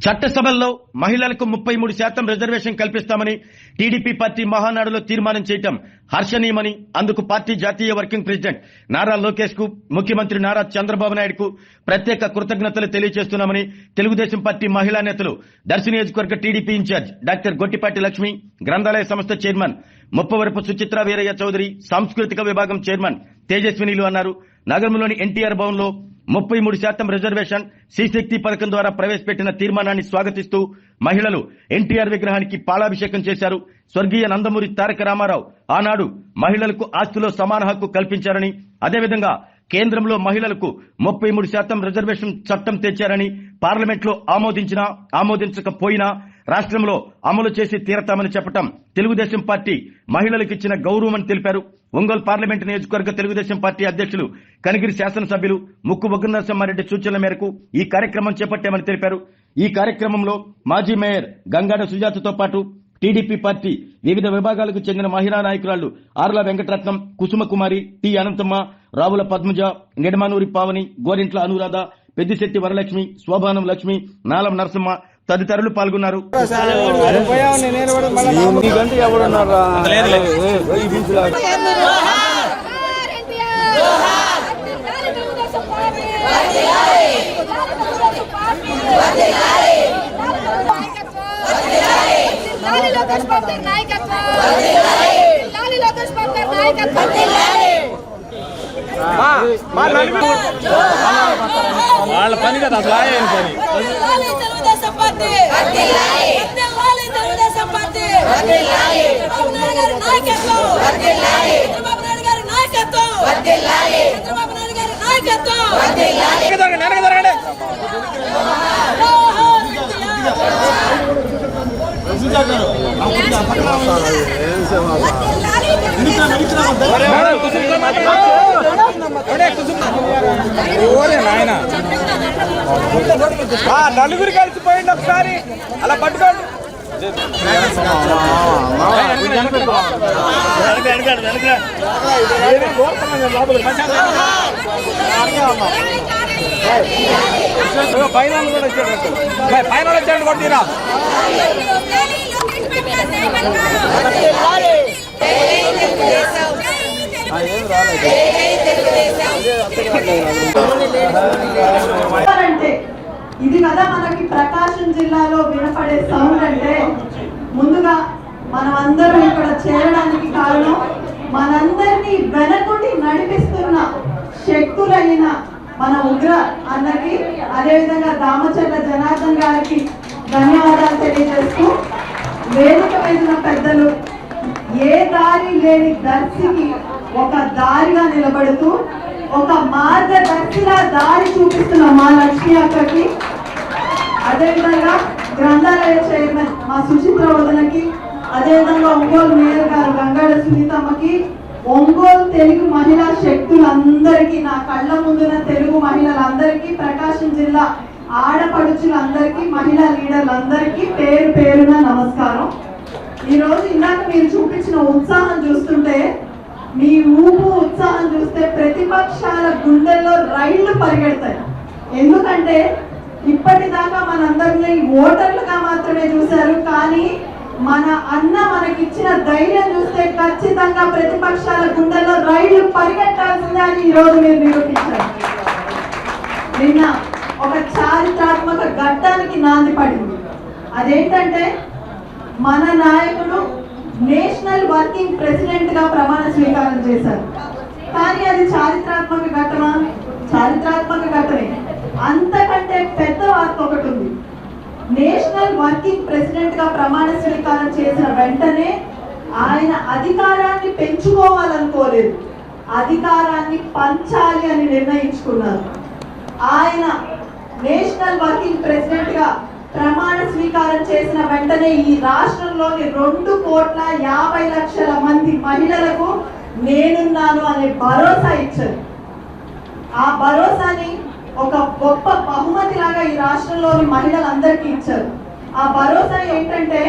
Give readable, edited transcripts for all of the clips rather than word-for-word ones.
చట్టసభల్లో మహిళలకు 33% రిజర్వేషన్ కల్పిస్తామని టీడీపీ పార్టీ మహానాడులో తీర్మానం చేయటం హర్షణీయమని అందుకు పార్టీ జాతీయ వర్కింగ్ ప్రెసిడెంట్ నారా లోకేష్ కు ముఖ్యమంత్రి నారా చంద్రబాబు నాయుడుకు ప్రత్యేక కృతజ్ఞతలు తెలియజేస్తున్నామని తెలుగుదేశం పార్టీ మహిళా నేతలు దర్శి నియోజకవర్గ TDP incharge doctor Gottipati Lakshmi, గ్రంథాలయ సంస్థ చైర్మన్ ముప్పవరపు సుచిత్ర వీరయ్య చౌదరి, సాంస్కృతిక విభాగం చైర్మన్ తేజస్వినిలు అన్నారు. నగరంలోని ఎన్టీఆర్ భవన్ లో 33% రిజర్వేషన్ శ్రీశక్తి పథకం ద్వారా ప్రవేశపెట్టిన తీర్మానాన్ని స్వాగతిస్తూ మహిళలు ఎన్టీఆర్ విగ్రహానికి పాలాభిషేకం చేశారు. స్వర్గీయ నందమూరి తారక రామారావు ఆనాడు మహిళలకు ఆస్తిలో సమాన హక్కు కల్పించారని, అదేవిధంగా కేంద్రంలో మహిళలకు 33% రిజర్వేషన్ చట్టం తెచ్చారని, పార్లమెంట్ లో ఆమోదించినా ఆమోదించకపోయినా రాష్ట్రంలో అమలు చేసి తీరతామని చెప్పడం తెలుగుదేశం పార్టీ మహిళలకు ఇచ్చిన గౌరవమని తెలిపారు. ఒంగోలు పార్లమెంటు నియోజకవర్గ తెలుగుదేశం పార్టీ అధ్యక్షులు కనిగిరి శాసనసభ్యులు ముక్కు బొగ్గనరసింహారెడ్డి సూచనల మేరకు ఈ కార్యక్రమం చేపట్టామని తెలిపారు. ఈ కార్యక్రమంలో మాజీ మేయర్ గంగాడ సుజాతతో పాటు టీడీపీ పార్టీ వివిధ విభాగాలకు చెందిన మహిళా నాయకురాళ్లు ఆర్ల వెంకటరత్నం, కుసుమకుమారి, టి అనంతమ్మ, రావుల పద్మజ, నిడమానూరి పావని, గోరింట్ల అనురాధ, పెద్దిశెట్టి వరలక్ష్మి, శోభానం లక్ష్మి, నాలం నరసింహ తదితరులు పాల్గొన్నారు. వాళ్ళ పని కదా అసలు ఆయన పని. నలుగురు కలిసిపోయింది ఒకసారి అలా పట్టుకోండి. పైన కూడా వచ్చాడు, పైన వచ్చాడు కొట్టిరా. ఇది కదా మనకి ప్రకాశం జిల్లాలో వినపడే సౌండ్ అంటే, ముందుగా మనం అందరం ఇక్కడ చేరడానికి కారణం మనందరినీ వెనకుండి నడిపిస్తున్న శక్తులైన మన ఉగ్ర అన్నకి, అదేవిధంగా దామచర్ల జనార్దన్ గారికి ధన్యవాదాలు తెలియజేస్తూ, వేదిక మీద పెద్దలు ఏ దారి లేని దర్శికి ఒక దారిగా నిలబడుతూ ఒక మార్గదర్శిలా దారి చూపిస్తున్న మా లక్ష్మి అక్కకి, అదేవిధంగా గ్రంథాలయ చైర్మన్ మా సుచిత్ర వదనకి, అదేవిధంగా ఒంగోలు మేయర్ గారు గంగాడ సునీతమ్మకి, ఒంగోలు తెలుగు మహిళా శక్తులందరికీ, నా కళ్ళ ముందున్న తెలుగు మహిళలందరికీ, ప్రకాశం జిల్లా ఆడపడుచులందరికీ, మహిళా లీడర్లందరికీ పేరు పేరున నమస్కారం. ఈరోజు ఇందాక మీరు చూపించిన ఉత్సాహం చూస్తుంటే, మీ ఊపు ఉత్సాహం చూస్తే ప్రతిపక్షాల గుండెల్లో రైళ్లు పరిగెడతాయి. ఎందుకంటే ఇప్పటిదాకా మనందరినీ ఓటర్లుగా మాత్రమే చూశారు, కానీ మన అన్న మనకిచ్చిన ధైర్యం చూస్తే ఖచ్చితంగా ప్రతిపక్షాల గుండెల్లో రైళ్లు పరిగెట్టాల్సిందే అని ఈరోజు మీరు నిరూపించారు. నిన్న ఒక చారిత్రాత్మక ఘట్టానికి నాంది పడింది. అదేంటంటే, మన నాయకుడు నేషనల్ వర్కింగ్ ప్రెసిడెంట్ గా ప్రమాణ స్వీకారం చేశారు. కానీ అది చారిత్రాత్మక ఘటన, చారిత్రాత్మక ఘటనే. అంతకంటే పెద్ద వార్త ఒకటి ఉంది. నేషనల్ వర్కింగ్ ప్రెసిడెంట్ గా ప్రమాణ స్వీకారం చేసిన వెంటనే ఆయన అధికారాన్ని పెంచుకోవాలనుకోలేదు, అధికారాన్ని పంచాలి అని నిర్ణయించుకున్నారు. ఆయన నేషనల్ వర్కింగ్ ప్రెసిడెంట్ గా ప్రమాణ స్వీకారం చేసిన వెంటనే ఈ రాష్ట్రంలోని 2,50,00,000 మంది మహిళలకు నేనున్నాను అనే భరోసా ఇచ్చారు. ఆ భరోసాని ఒక గొప్ప బహుమతి లాగా ఈ రాష్ట్రంలోని మహిళలందరికీ ఇచ్చారు. ఆ భరోసా ఏంటంటే,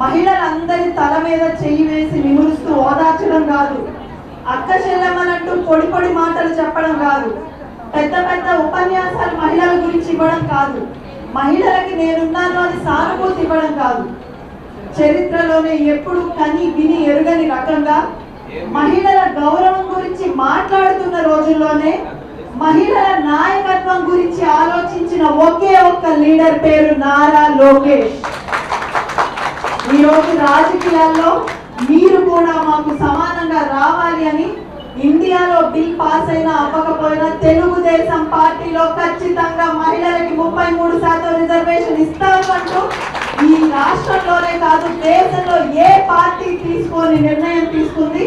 మహిళలందరి తల మీద చెయ్యి వేసి నిమురుస్తూ ఓదార్చడం కాదు, అక్క చెల్లెమ్మనంటూ పొడి పొడి మాటలు చెప్పడం కాదు, పెద్ద పెద్ద ఉపన్యాసాలు మహిళల గురించి ఇవ్వడం కాదు, మహిళలకి నేనున్నాను అని సానుభూతి ఇవ్వడం కాదు, చరిత్రలోనే ఎప్పుడు కని విని ఎరుగని రకంగా మహిళల గౌరవం గురించి మాట్లాడుతున్న రోజుల్లోనే మహిళల నాయకత్వం గురించి ఆలోచించిన ఒకే ఒక్క లీడర్ పేరు నారా లోకేష్. ఈరోజు రాజకీయాల్లో మీరు కూడా మాకు సమానంగా రావాలి అని ఇండియాలో బిల్ పాస్ అయినా అవ్వకపోయినా తెలుగుదేశం పార్టీలో ఖచ్చితంగా మహిళలకి 33% రిజర్వేషన్ ఇస్తారు అంటూ ఈ రాష్ట్రంలోనే కాదు దేశంలో ఏ పార్టీ తీసుకొని నిర్ణయం తీసుకుంది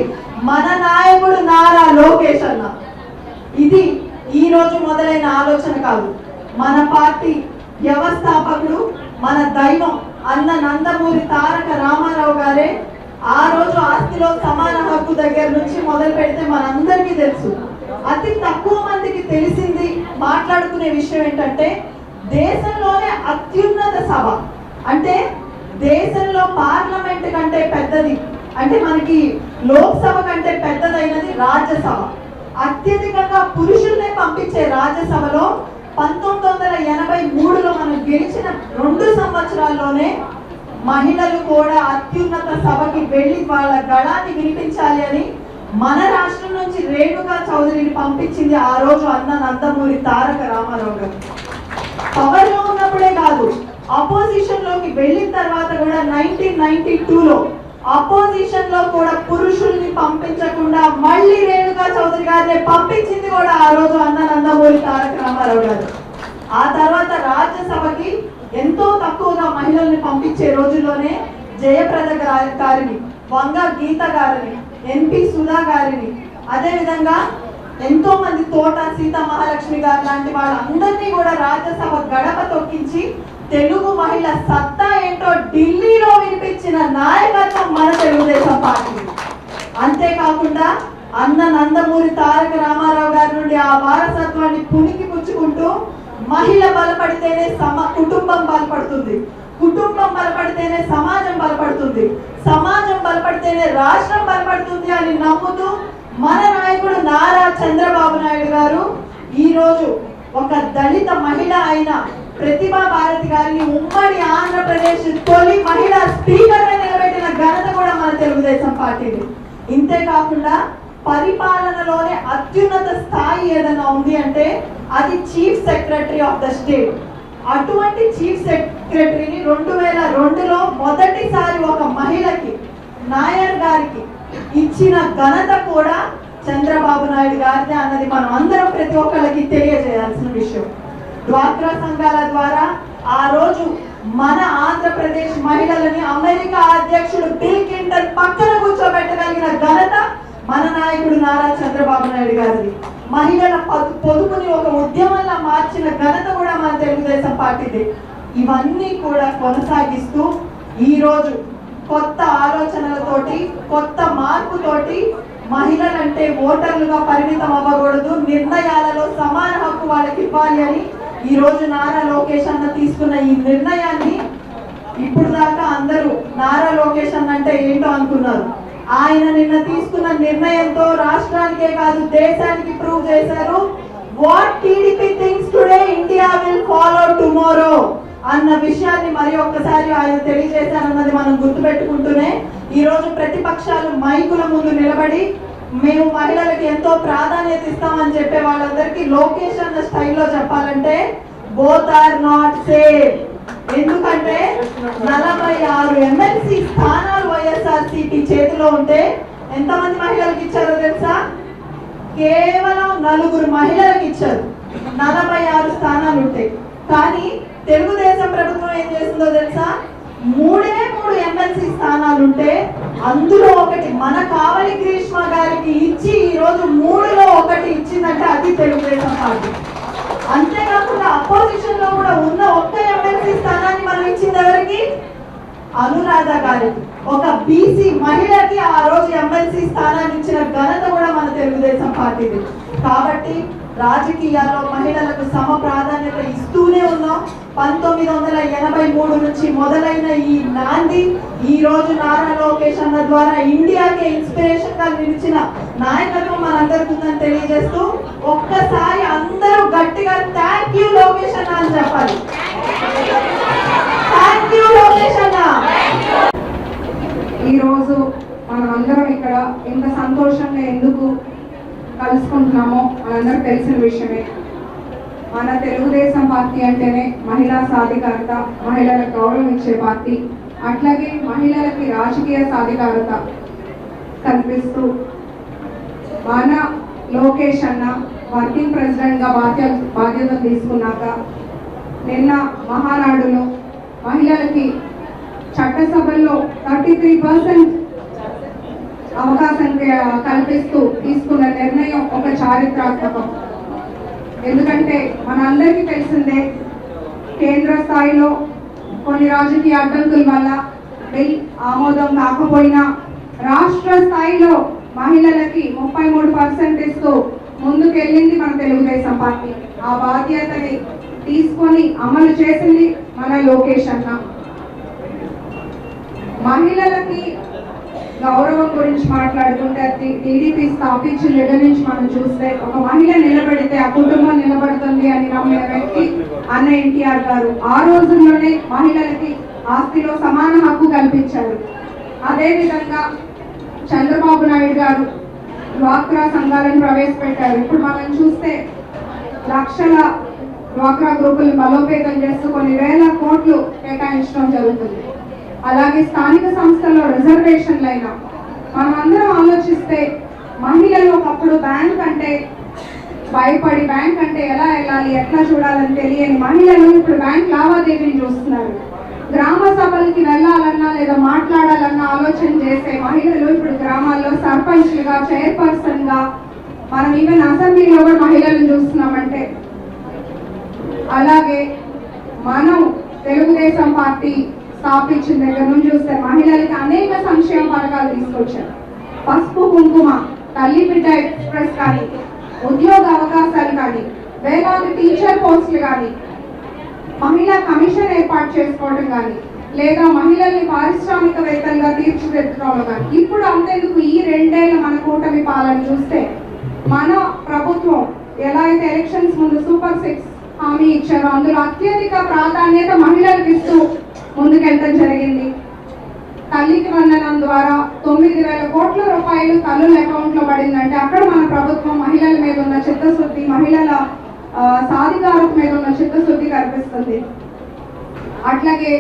మన నాయకుడు నారా లోకేష్ అన్న. ఇది ఈ రోజు మొదలైన ఆలోచన కాదు, మన పార్టీ వ్యవస్థాపకుడు మన దైవం అన్న నందమూరి తారక రామారావు గారే ఆ రోజు ఆస్తిలో సమాన హక్కు దగ్గర నుంచి మొదలు పెడితే మనందరికీ తెలుసు. అతి తక్కువ మందికి తెలిసింది మాట్లాడుకునే విషయం ఏంటంటే దేశంలోనే అత్యున్నత సభ అంటే దేశంలో పార్లమెంట్ కంటే పెద్దది, అంటే మనకి లోక్సభ కంటే పెద్దదైనది రాజ్యసభ. అత్యధికంగా పురుషుల్నే పంపించే రాజ్యసభలో 1983లో మనం గెలిచిన 2 సంవత్సరాల్లోనే మహిళలు కూడా అత్యున్నత సభకి వెళ్లి వాళ్ళ గళాన్ని వినిపించాలి అని మన రాష్ట్రం నుంచి రేణుకా చౌదరిని పంపించింది ఆ రోజు అన్న నందమూరి తారక రామారావు గారు. పవర్ లో ఉన్నప్పుడే కాదు, అపోజిషన్ లోకి వెళ్ళిన తర్వాత కూడా 1992లో అపోజిషన్ లో కూడా పురుషుల్ని పంపించకుండా మళ్ళీ రేణుకా చౌదరి గారిని పంపించింది కూడా ఆ రోజు అన్న నందమూరి తారక రామారావు గారు. ఆ తర్వాత రాజ్యసభకి ఎంతో తక్కువగా మహిళల్ని పంపించే రోజుల్లోనే జయప్రద గారిని, వంగ గీత గారిని, ఎంపీ సుధా గారిని, అదే విధంగా ఎంతో మంది తోట సీత మహాలక్ష్మి గారు లాంటి వాళ్ళందరినీ కూడా రాజ్యసభ గడప తొక్కించి తెలుగు మహిళ సత్తా ఏంటో ఢిల్లీలో వినిపించిన నాయకత్వం మన తెలుగుదేశం పార్టీ. అంతేకాకుండా అన్న నందమూరి తారక రామారావు గారి నుండి ఆ వారసత్వాన్ని పుణికి పుచ్చుకుంటూ మహిళ బలపడితేనే కుటుంబం బలపడుతుంది, కుటుంబం బలపడితేనే సమాజం బలపడుతుంది, సమాజం బలపడితేనే రాష్ట్రం బలపడుతుంది అని నమ్ముతూ మన నాయకుడు నారా చంద్రబాబు నాయుడు గారు ఈ రోజు ఒక దళిత మహిళ అయిన ప్రతిభా భారతి గారిని ఉమ్మడి ఆంధ్రప్రదేశ్ తొలి మహిళా స్పీకర్ గా నిలబెట్టిన ఘనత కూడా మన తెలుగుదేశం పార్టీది. ఇంతేకాకుండా పరిపాలనలోనే అత్యున్నత స్థాయి ఏదైనా ఉంది అంటే అది chief secretary of the state. అటువంటి చీఫ్ సెక్రటరీని 2002లో మొదటిసారి ఒక మహిళకి నాయర్ గారికి ఇచ్చిన ఘనత కూడా చంద్రబాబు నాయుడు గారిదే అన్నది మనం అందరం ప్రతి ఒక్కరికి తెలియజేయాల్సిన విషయం. డ్వాక్రా సంఘాల ద్వారా ఆ రోజు మన ఆంధ్రప్రదేశ్ మహిళలని అమెరికా అధ్యక్షుడు బిల్ క్లింటన్ పక్కన కూర్చోబెట్టగలిగిన ఘనత మన నాయకుడు నారా చంద్రబాబు నాయుడు గారిది. మహిళల పొదుపుని ఒక ఉద్యమంలా మార్చిన ఘనత కూడా మన తెలుగుదేశం పార్టీది. ఇవన్నీ కూడా కొనసాగిస్తూ ఈ రోజు కొత్త ఆలోచనలతోటి, కొత్త మార్పుతోటి మహిళలంటే ఓటర్లుగా పరిమితం అవ్వకూడదు, నిర్ణయాలలో సమాన హక్కు వాళ్ళకి ఇవ్వాలి అని ఈ రోజు నారా లోకేష్ అన్న తీసుకున్న ఈ నిర్ణయాన్ని ఇప్పుడు దాకా అందరూ నారా లోకేష్ అన్న అంటే ఏంటో అనుకున్నారు. ఆయన నిన్న తీసుకున్న నిర్ణయంతో రాష్ట్రానికే కాదు దేశానికి ప్రూవ్ చేశారు. What TDP thinks today India will follow tomorrow అన్న విషయాన్ని మరి ఒక్కసారి ఆయన తెలియజేశారన్నది మనం గుర్తుపెట్టుకుంటూనే ఈ రోజు ప్రతిపక్షాలు మైకుల ముందు నిలబడి మేము మహిళలకు ఎంతో ప్రాధాన్యత ఇస్తామని చెప్పే వాళ్ళందరికీ లోకేష్ అన్న స్టైల్లో చెప్పాలంటే బోత్ ఆర్ నాట్ సేమ్. ఎందుకంటే 46 ఎమ్మెల్సీ స్థానాలు వైఎస్ఆర్సీపీ చేతిలో ఉంటే ఎంతమంది మహిళలకు ఇచ్చారో తెలుసా? కేవలం 4 మహిళలకు ఇచ్చారు. 46 స్థానాలు ఉంటాయి. కానీ తెలుగుదేశం ప్రభుత్వం ఏం చేస్తుందో తెలుసా? 3 ఎమ్మెల్సీ స్థానాలు ఉంటే అందులో ఒకటి మన కావలి గ్రీష్మ గారికి ఇచ్చి ఈ రోజు 3లో 1 ఇచ్చిందంటే అది తెలుగుదేశం పార్టీ. అంతేకాకుండా అపోజిషన్ లో కూడా ఉన్న ఒక్క ఎమ్మెల్సీ స్థానాన్ని మనం ఇచ్చింది ఎవరికి? అనురాధ గారికి, ఒక బీసీ మహిళకి ఆ రోజు ఎమ్మెల్సీ స్థానాన్ని ఇచ్చిన ఘనత కూడా మన తెలుగుదేశం పార్టీది. కాబట్టి రాజకీయాల్లో మహిళలకు సమ ప్రాధాన్యత ఇస్తూనే ఉన్నాం. 1983 నుంచి మొదలైన ఈ నాంది ఈ రోజు నారా లోకేష్ అన్న ద్వారా ఇండియాకే ఇన్స్పిరేషన్ గా నిలిచిన నాయకత్వం మనందరికీ ఉందని తెలియజేస్తూ ఒక్కసారి అందరూ గట్టిగా థ్యాంక్ యూ లోకేష్ అన్న అని చెప్పాలి. థ్యాంక్ యూ లోకేష్ అన్న. ఈరోజు మనం అందరం ఇక్కడ ఇంత సంతోషంగా ఎందుకు కలుసుకుంటున్నామో మనందరూ తెలిసిన విషయమే. మన తెలుగుదేశం పార్టీ అంటేనే మహిళా సాధికారత, మహిళలకు గౌరవం ఇచ్చే పార్టీ, అట్లాగే మహిళలకి రాజకీయ సాధికారత కల్పిస్తూ మన లోకేష్ అన్న వర్కింగ్ ప్రెసిడెంట్గా బాధ్యతలు తీసుకున్నాక నిన్న మహానాడులో మహిళలకి చట్టసభల్లో 33% అవకాశం కల్పిస్తూ తీసుకున్న నిర్ణయం ఒక చారిత్రాత్మకం. ఎందుకంటే మనందరికీ తెలిసిందే, కేంద్ర స్థాయిలో కొన్ని రాజకీయ అడ్డంకుల వల్ల బిల్ ఆమోదం కాకపోయినా రాష్ట్ర స్థాయిలో మహిళలకి 33% ఇస్తూ ముందుకెళ్ళింది మన తెలుగుదేశం పార్టీ. ఆ బాధ్యతని తీసుకొని అమలు చేసింది మన లోకేష్ అన్న. మహిళలకి గౌరవం గురించి మాట్లాడుకుంటే టీడీపీ స్థాపించిన దగ్గర నుంచి మనం చూస్తే ఒక మహిళ నిలబడితే ఆ కుటుంబం నిలబడుతుంది అని నమ్మిన వ్యక్తి అన్న ఎన్టీఆర్ గారు. ఆ రోజుల్లోనే మహిళలకి ఆస్తిలో సమాన హక్కు కల్పించారు. అదేవిధంగా చంద్రబాబు నాయుడు గారు డ్వాక్రా సంఘాలను ప్రవేశపెట్టారు. ఇప్పుడు మనం చూస్తే లక్షల డ్వాక్రా గ్రూపులు బలోపేతం చేస్తూ కొన్ని వేల కోట్లు కేటాయించడం జరుగుతుంది. అలాగే స్థానిక సంస్థల్లో రిజర్వేషన్లు అయినా మనం అందరం ఆలోచిస్తే మహిళలు ఒకప్పుడు బ్యాంక్ అంటే భయపడి బ్యాంక్ అంటే ఎలా వెళ్ళాలి, ఎట్లా చూడాలని తెలియని మహిళలు ఇప్పుడు బ్యాంక్ లావాదేవీలు చూస్తున్నారు. గ్రామ సభలకి వెళ్ళాలన్నా లేదా మాట్లాడాలన్నా ఆలోచన చేసే మహిళలు ఇప్పుడు గ్రామాల్లో సర్పంచ్లుగా, చైర్పర్సన్ గా, మనం ఈవెన్ అసెంబ్లీలో కూడా మహిళలను చూస్తున్నామంటే. అలాగే మనం తెలుగుదేశం పార్టీ స్థాపించిన దగ్గర నుంచి చూస్తే మహిళలకి అనేక సంక్షేమ పథకాలు తీసుకొచ్చారు. పసుపు కుంకుమ, తల్లి బిడ్డ ఎక్స్ప్రెస్ కానీ, ఉద్యోగ అవకాశాలు కానీ, వేలాది టీచర్ పోస్టులు కానీ, మహిళా కమిషన్ ఏర్పాటు చేసుకోవడం కానీ, లేదా మహిళల్ని పారిశ్రామికవేత్తలుగా తీర్చిదిద్దడంలో కానీ. ఇప్పుడు అంతేందుకు ఈ 2 ఏళ్ల మన కూటమి పాలన చూస్తే మన ప్రభుత్వం ఎలా అయితే ఎలక్షన్స్ ముందు సూపర్ 6 హామీ ఇచ్చారో అందులో అత్యధిక ప్రాధాన్యత మహిళలకు ఇస్తూ ముందుకెళ్ళడం జరిగింది. తల్లికి వందనం ద్వారా 9,000 కోట్ల రూపాయలు తల్లుల అకౌంట్ లో పడిందంటే అక్కడ మన ప్రభుత్వం మహిళల మీద ఉన్న చిత్తశుద్ధి, మహిళల సాధికారత మీద ఉన్న చిత్తశుద్ధి కనిపిస్తుంది. అట్లాగే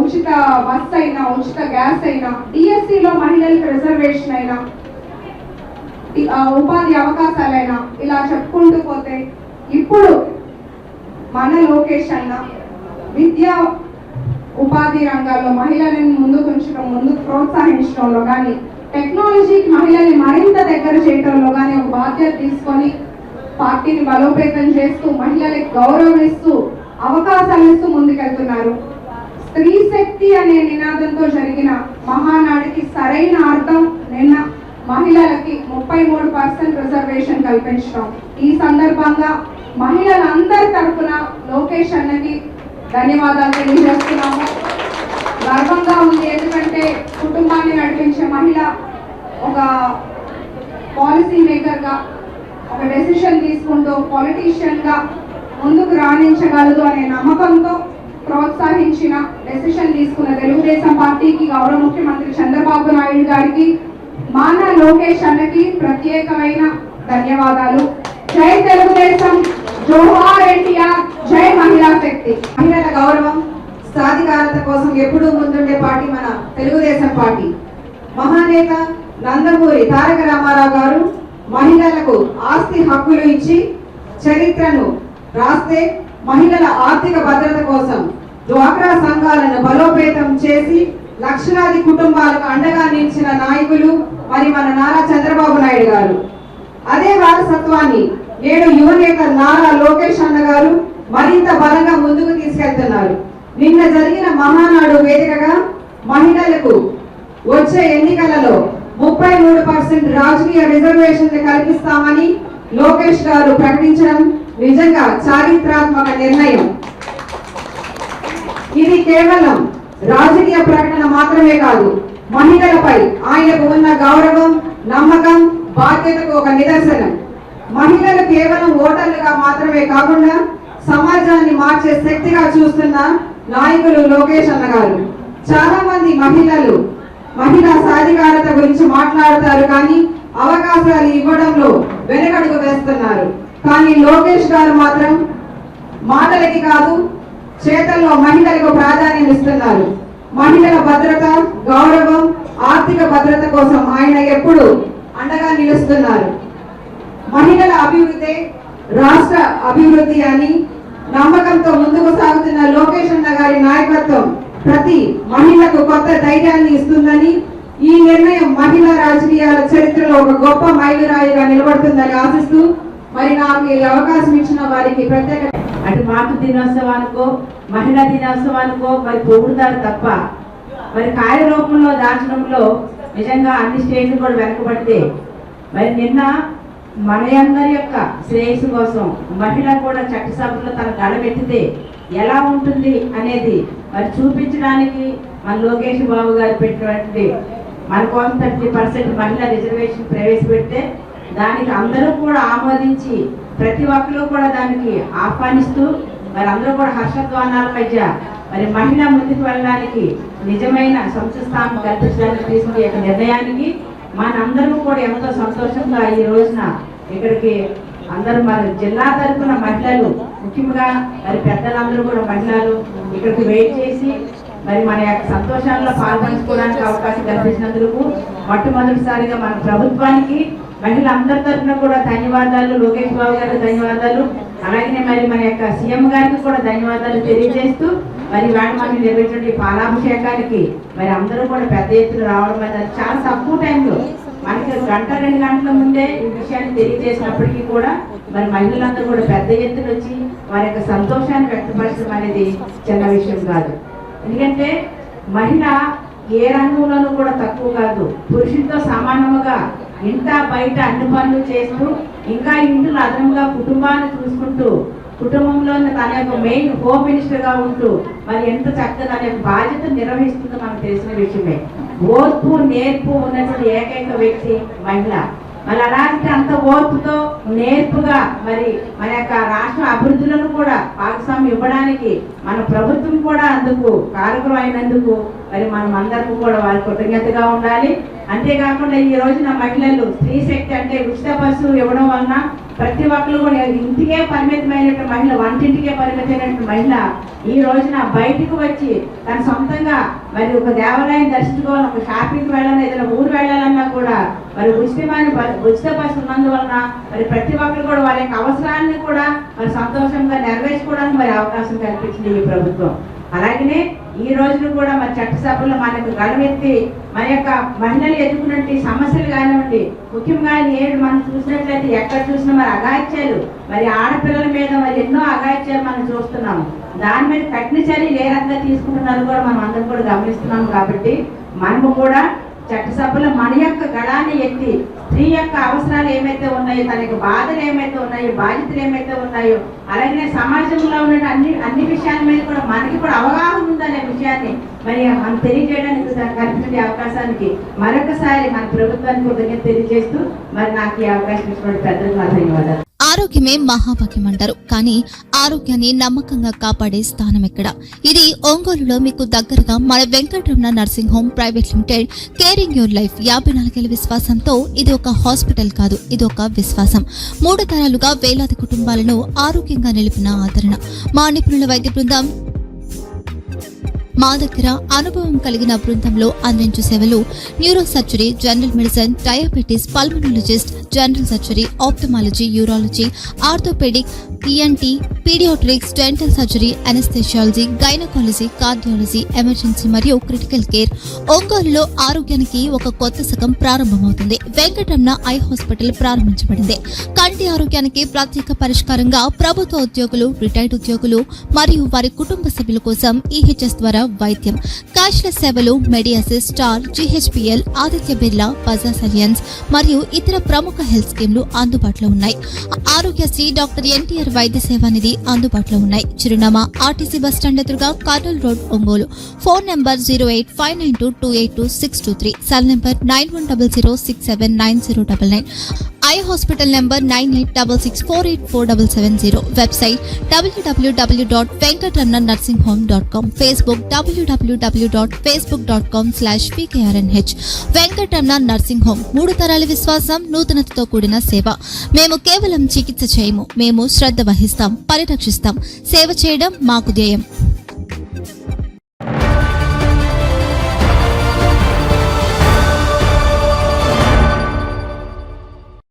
ఉచిత బస్ అయినా, ఉచిత గ్యాస్ అయినా, డిఎస్సిలో మహిళలకు రిజర్వేషన్ అయినా, ఉపాధి అవకాశాలైనా, ఇలా చెప్పుకుంటూ పోతే ఇప్పుడు మన లోకేష్ అన్న విద్యా ఉపాధి రంగాల్లో మహిళలను ముందుకు ఉంచడం, ముందుకు ప్రోత్సహించడంలో కానీ, టెక్నాలజీకి మహిళల్ని మరింత దగ్గర చేయడంలో కానీ ఒక బాధ్యత తీసుకొని పార్టీని బలోపేతం చేస్తూ మహిళలకు గౌరవం ఇస్తూ అవకాశాలు ఇస్తూ ముందుకెళ్తున్నారు. స్త్రీ శక్తి అనే నినాదంతో జరిగిన మహానాడికి సరైన అర్థం నిన్న మహిళలకి 33% రిజర్వేషన్ కల్పించడం. ఈ సందర్భంగా మహిళలందరి తరఫున లోకేష్ అన్నకి ధన్యవాదాలు తెలియజేస్తున్నాము. గర్వంగా ఉంది, ఎందుకంటే కుటుంబాన్ని నడిపించే మహిళ ఒక పాలసీ మేకర్గా, ఒక డెసిషన్ తీసుకుంటూ పొలిటీషియన్గా ముందుకు రాణించగలదు అనే నమ్మకంతో ప్రోత్సహించిన, డెసిషన్ తీసుకున్న తెలుగుదేశం పార్టీకి, గౌరవ ముఖ్యమంత్రి చంద్రబాబు నాయుడు గారికి, మన లోకేష్ అన్నకి ప్రత్యేకమైన ధన్యవాదాలు. జై తెలుగుదేశం, జోహార్ ఎన్టీఆర్, జై మహిళా శక్తి. మహిళల గౌరవం, సాధికారత కోసం ఎప్పుడూ ముందుండే పార్టీ మన తెలుగుదేశం పార్టీ. మహానేత నందమూరి తారక రామారావు గారు మహిళలకు ఆస్తి హక్కులు ఇచ్చి చరిత్రను రాస్తే మహిళల ఆర్థిక భద్రత కోసం డ్వాక్రా సంఘాలను బలోపేతం చేసి లక్షలాది కుటుంబాలకు అండగా నిలిచిన నాయకులు మరి మన నారా చంద్రబాబు నాయుడు గారు. అదే వారసత్వాన్ని నేడు యువనేత నారా లోకేష్ అన్న గారు మరింత బలంగా ముందుకు తీసుకెళ్తున్నారు. నిన్న జరిగిన మహానాడు వేదికగా మహిళలకు వచ్చే ఎన్నికలలో 33% రాజకీయ రిజర్వేషన్లు కల్పిస్తామని లోకేష్ గారు ప్రకటించడం నిజంగా చారిత్రాత్మక నిర్ణయం. ఇది కేవలం రాజకీయ ప్రకటన మాత్రమే కాదు, మహిళలపై ఆయనకు ఉన్న గౌరవం, నమ్మకం, బాధ్యతకు ఒక నిదర్శనం. మహిళలు కేవలం ఓటర్లుగా మాత్రమే కాకుండా సమాజాన్ని మార్చే శక్తిగా చూస్తున్న నాయకులు లోకేష్ అన్న గారు. చాలా మంది మహిళా సాధికారత గురించి మాట్లాడతారు, కానీ అవకాశాలు ఇవ్వడంలో వెనకడుగు వేస్తున్నారు. కానీ లోకేష్ గారు మాత్రం మాటలకి కాదు, చేతల్లో మహిళలకు ప్రాధాన్యం ఇస్తున్నారు. మహిళల భద్రత, గౌరవం, ఆర్థిక భద్రత కోసం ఆయన ఎప్పుడు అండగా నిలుస్తున్నారు. మహిళల అభివృద్ధి రాష్ట్ర అభివృద్ధి అని నమ్మకంతో ముందుకు సాగుతున్న లోకేష్ అన్న గారి నాయకత్వం ప్రతి మహిళకు కొత్త ధైర్యాన్ని ఇస్తుందని, ఈ నిర్ణయం మహిళా రాజకీయాల చరిత్రలో ఒక గొప్ప మైలురాయిగా నిలబడుతుందని ఆశిస్తూ, మరి నాకు ఈ అవకాశం ఇచ్చిన వారికి ప్రత్యేక అటు మాతృ దినోత్సవానికో మహిళా దినోత్సవానికో మరి పొగుడుతారు తప్ప మరి కార్యరూపంలో దాచడంలో నిజంగా అన్ని స్టేట్లు కూడా వెనకబడితే, మరి నిన్న మన అందరి యొక్క శ్రేయస్సు కోసం మహిళ కూడా చట్టసభలో తన గడమెత్తితే ఎలా ఉంటుంది అనేది మరి చూపించడానికి మన లోకేష్ బాబు గారు పెట్టినటువంటి మన కోసం 30% మహిళా రిజర్వేషన్ ప్రవేశపెడితే దానికి అందరూ కూడా ఆమోదించి ప్రతి ఒక్కరు కూడా దానికి ఆహ్వానిస్తూ మరి అందరూ కూడా హర్షధ్వానాల మధ్య మరి మహిళ ముందుకు వెళ్ళడానికి నిజమైన సంస్థానం కల్పించడానికి తీసుకునే నిర్ణయానికి మనందరూ కూడా ఎంతో సంతోషంగా ఈ రోజున ఇక్కడికి అందరూ మరి జిల్లా తరఫున మహిళలు, ముఖ్యంగా మరి పెద్దలందరూ కూడా మహిళలు ఇక్కడికి వెయిట్ చేసి మరి మన యొక్క సంతోషాల్లో పాల్పంచుకోవడానికి అవకాశం కల్పించినందుకు మొట్టమొదటిసారిగా మన ప్రభుత్వానికి మహిళలందరి తరఫున కూడా ధన్యవాదాలు. లోకేష్ బాబు గారికి ధన్యవాదాలు, అలాగే మరి మన యొక్క సీఎం గారికి కూడా ధన్యవాదాలు తెలియజేస్తూ మరి వాడు మనం నిర్వహించిన పాలాభిషేకానికి మరి అందరూ కూడా పెద్ద ఎత్తున రావడం అనేది చాలా తక్కువ టైంలో మనకి 1-2 గంటల ముందే ఈ విషయాన్ని తెలియజేసినప్పటికీ కూడా మరి మహిళలందరూ కూడా పెద్ద ఎత్తున వచ్చి వారి యొక్క సంతోషాన్ని వ్యక్తపరచడం అనేది చిన్న విషయం కాదు. ఎందుకంటే మహిళ ఏ రంగంలోనూ కూడా తక్కువ కాదు, పురుషులతో సమానముగా ఇంట బయట అన్ని పనులు చేస్తూ ఇంకా ఇంట్లో అదనంగా కుటుంబాన్ని చూసుకుంటూ కుటుంబంలో తన యొక్క మెయిన్ హోమ్ మినిస్టర్ గా ఉంటూ మరి ఎంత చక్కగా తన యొక్క బాధ్యత నిర్వహిస్తుందో మనకు తెలిసిన విషయమే. ఓర్పు నేర్పు ఉన్నటువంటి ఏకైక వ్యక్తి మహిళ. మరి అలాంటి అంత ఓర్పుతో నేర్పుగా మరి మన యొక్క రాష్ట్ర అభివృద్ధులను కూడా భాగస్వామ్యం ఇవ్వడానికి మన ప్రభుత్వం కూడా అందుకు కారకులు అయినందుకు మరి మనం అందరికీ కూడా వారి కృతజ్ఞతగా ఉండాలి. అంతేకాకుండా ఈ రోజున మహిళలు స్త్రీ శక్తి అంటే ఉచిత బస్సు ఇవ్వడం వలన ప్రతి ఒక్కరు కూడా ఇంటికే పరిమితమైనటువంటి మహిళ, వంటింటికే పరిమితమైనటువంటి మహిళ ఈ రోజున బయటకు వచ్చి తన సొంతంగా మరి ఒక దేవాలయం దర్శించుకోవాలని, ఒక షాపింగ్కి వెళ్ళాలని, ఏదైనా ఊరు వెళ్ళాలన్నా కూడా మరి ఉచిత బస్సు ఉన్నందువలన మరి ప్రతి ఒక్కరు కూడా వారి యొక్క అవసరాన్ని కూడా మరి సంతోషంగా నెరవేర్చుకోవడానికి మరి అవకాశం కల్పించింది ఈ ప్రభుత్వం. అలాగనే ఈ రోజును కూడా మరి చట్టసభలో మనకు గడమెత్తి మన యొక్క మహిళలు ఎదుర్కొన్నటువంటి సమస్యలు కానివ్వండి, ముఖ్యంగా నేడు మనం చూసినట్లయితే ఎక్కడ చూసినా మరి అఘాయిత్యాలు, మరి ఆడపిల్లల మీద మరి ఎన్నో అఘాయిత్యాలు మనం చూస్తున్నాము. దాని మీద కఠిన చర్యలు ఏ రకంగా తీసుకుంటున్నారు కూడా మనం అందరం కూడా గమనిస్తున్నాము. కాబట్టి మనము కూడా చట్టసభలో మన యొక్క గళాన్ని ఎత్తి స్త్రీ యొక్క అవసరాలు ఏమైతే ఉన్నాయో, తన యొక్క బాధలు ఏమైతే ఉన్నాయో, బాధ్యతలు ఏమైతే ఉన్నాయో, అలాగే సమాజంలో ఉన్న అన్ని విషయాల మీద కూడా మనకి కూడా అవగాహన ఉందనే విషయాన్ని మరి మనం తెలియజేయడానికి కల్పించే అవకాశానికి మరొకసారి మన ప్రభుత్వానికి కృతజ్ఞత తెలియజేస్తూ మరి నాకు ఈ అవకాశం ఇచ్చినటువంటి పెద్దలకు నా ధన్యవాదాలు. ఆరోగ్యమే మహాభాగ్యం అంటారు, కానీ ఆరోగ్యాన్ని నమ్మకంగా కాపాడే స్థానం ఎక్కడ? ఇది ఒంగోలులో మీకు దగ్గరగా మన Venkataramana nursing home private limited caring your life 54 ఏళ్ల విశ్వాసంతో ఇది ఒక హాస్పిటల్ కాదు, ఇది ఒక విశ్వాసం. 3 తరాలుగా వేలాది కుటుంబాలను ఆరోగ్యంగా నిలిపిన ఆదరణ. మా నిపుణుల వైద్య బృందం మా దగ్గర అనుభవం కలిగిన బృందంలో అందించే సేవలు neurosurgery, general medicine, diabetes, pulmonologist, general surgery, ophthalmology, urology, orthopaedic, ENT, paediatrics, dental surgery, anaesthesiology, gynaecology, cardiology, emergency మరియు క్రిటికల్ కేర్. ఒంగోలులో ఆరోగ్యానికి ఒక కొత్త శకం ప్రారంభమవుతుంది. వెంకటరమణ ఐ హాస్పిటల్ ప్రారంభించబడింది. కంటి ఆరోగ్యానికి ప్రత్యేక పరిష్కారంగా ప్రభుత్వ ఉద్యోగులు, రిటైర్డ్ ఉద్యోగులు మరియు వారి కుటుంబ సభ్యుల కోసం ఈహెచ్ఎస్ ద్వారా వైద్యం, క్యాష్లెస్ సేవలు, Medi Assist, Star, GHPL, Aditya Birla, Bajaj Allianz మరియు ఇతర ప్రముఖ హెల్త్ స్కీమ్లు అందుబాటులో ఉన్నాయి. ఆరోగ్యశ్రీ, డాక్టర్ ఎన్టీఆర్ వైద్య సేవా నిధి అందుబాటులో ఉన్నాయి. చిరునామా ఆర్టీసీ బస్టాండ్ ఎదురుగా Kurnool road, Ongole. Phone number 08592282623, cell number 9100679099. Eye hospital number 9866484770. Website www.venkatramannursing.com. Facebook www.facebook.com/pkrnh. Venkataramana nursing home, 3 తరాల విశ్వాసం, నూతనతతో కూడిన సేవ. మేము కేవలం చికిత్స చేయము, మేము శ్రద్ధ వహిస్తాం, పరిరక్షిస్తాం. సేవ చేయడం మాకు ధ్యేయం.